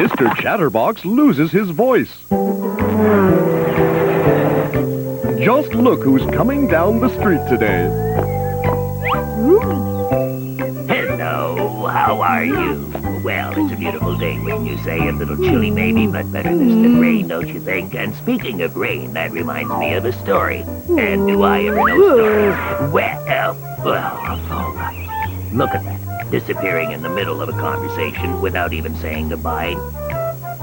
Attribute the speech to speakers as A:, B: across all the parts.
A: Mr. Chatterbox loses his voice. Just look who's coming down the street today.
B: Hello, how are you? Well, it's a beautiful day, wouldn't you say? A little chilly maybe, but better this than rain, don't you think? And speaking of rain, that reminds me of a story. And do I ever know stories? Well, all right. Look at that. Disappearing in the middle of a conversation without even saying goodbye.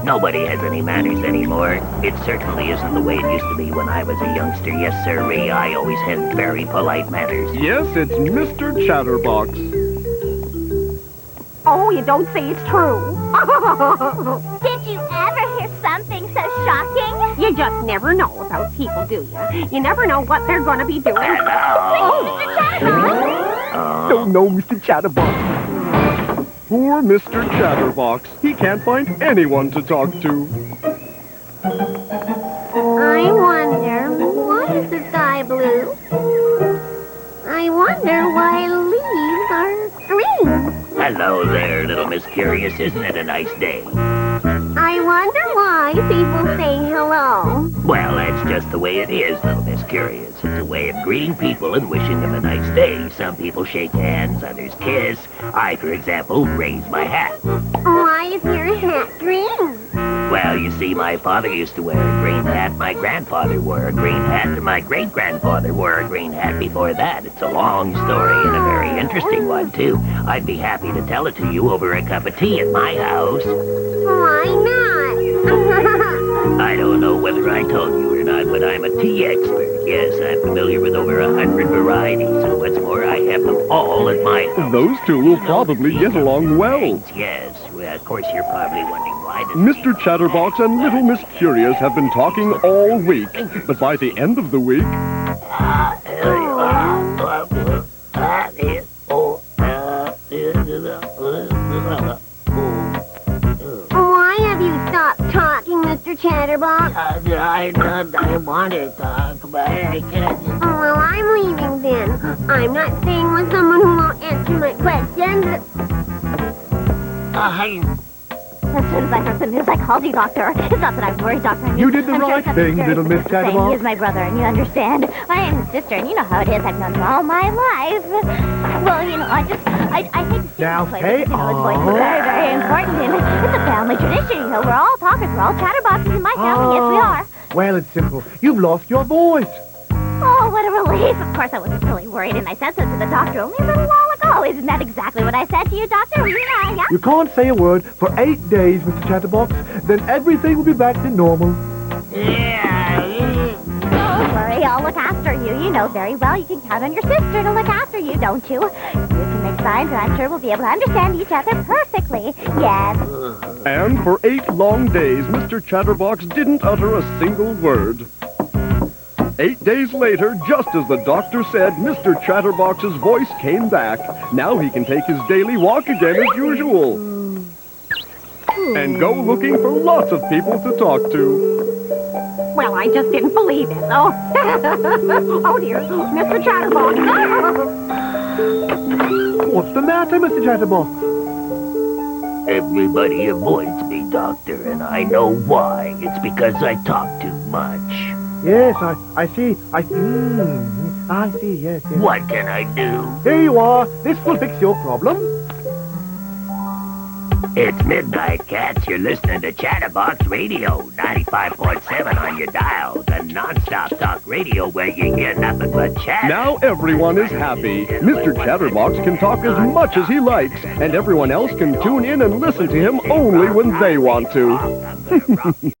B: Nobody has any manners anymore. It certainly isn't the way it used to be when I was a youngster. Yes, sirree, I always had very polite manners.
A: Yes, it's Mr. Chatterbox.
C: Oh, you don't say it's true.
D: Did you ever hear something so shocking?
C: You just never know about people, do you? You never know what they're going to be doing.
B: Hello.
C: Mr. Chatterbox!
A: No, Mr. Chatterbox. Poor Mr. Chatterbox. He can't find anyone to talk to.
D: I wonder, why is the sky blue? I wonder why leaves are green.
B: Hello there, little Miss Curious. Isn't it a nice day?
D: I wonder why people say hello.
B: Well, that's just the way it is, little Miss Curious. It's a way of greeting people and wishing them a nice day. Some people shake hands, others kiss. I, for example, raise my hat.
D: Why is your hat green?
B: Well, you see, my father used to wear a green hat, my grandfather wore a green hat, and my great-grandfather wore a green hat before that. It's a long story and a very interesting one, too. I'd be happy to tell it to you over a cup of tea at my house.
D: Why not?
B: I don't know whether I told you or not, but I'm a tea expert. Yes, I'm familiar with over 100 varieties, and what's more, I have them all at my house.
A: Those two will probably get along well.
B: Yes, well, of course, you're probably wondering why.
A: Mr. Chatterbox and Little Miss Curious have been talking all week, but by the end of the week...
D: Why have you stopped talking, Mr. Chatterbox?
B: I want to talk, but I can't.
D: Well, I'm leaving then. I'm not staying with someone who won't answer my questions.
C: As soon as I heard the news, I called you, Doctor. It's not that I'm worried, Doctor.
E: You did the right thing, little Miss Chatterbox.
C: He's my brother, and you understand. I am his sister, and you know how it is. I've known him all my life. Well, you know, I hate to see
E: Now,
C: him play,
E: hey,
C: because, you know, his voice is very, very important, and it's a family tradition. You know, we're all talkers, we're all chatterboxes in my family. Yes, we are.
E: Well, it's simple. You've lost your voice.
C: Oh, what a relief. Of course, I wasn't really worried, and I said so to the doctor only a little while ago. Isn't that exactly what I said to you, Doctor? Yeah.
E: You can't say a word for 8 days, Mr. Chatterbox. Then everything will be back to normal.
C: Don't worry, I'll look after you. You know very well you can count on your sister to look after you, don't you? You can make signs, and I'm sure we'll be able to understand each other perfectly. Yes.
A: And for 8 long days, Mr. Chatterbox didn't utter a single word. 8 days later, just as the doctor said, Mr. Chatterbox's voice came back. Now he can take his daily walk again as usual. And go looking for lots of people to talk to.
C: Well, I just didn't believe it. Oh, oh dear, Mr. Chatterbox.
E: What's the matter, Mr. Chatterbox?
B: Everybody avoids me, Doctor, and I know why. It's because I talk too much.
E: Yes, I see. I see, yes.
B: What can I do?
E: Here you are. This will fix your problem.
B: It's midnight, cats. You're listening to Chatterbox Radio, 95.7 on your dial, the non-stop talk radio where you hear nothing but chat.
A: Now everyone is happy. Mr. Chatterbox can talk as much as he likes, and everyone else can tune in and listen to him only when they want to.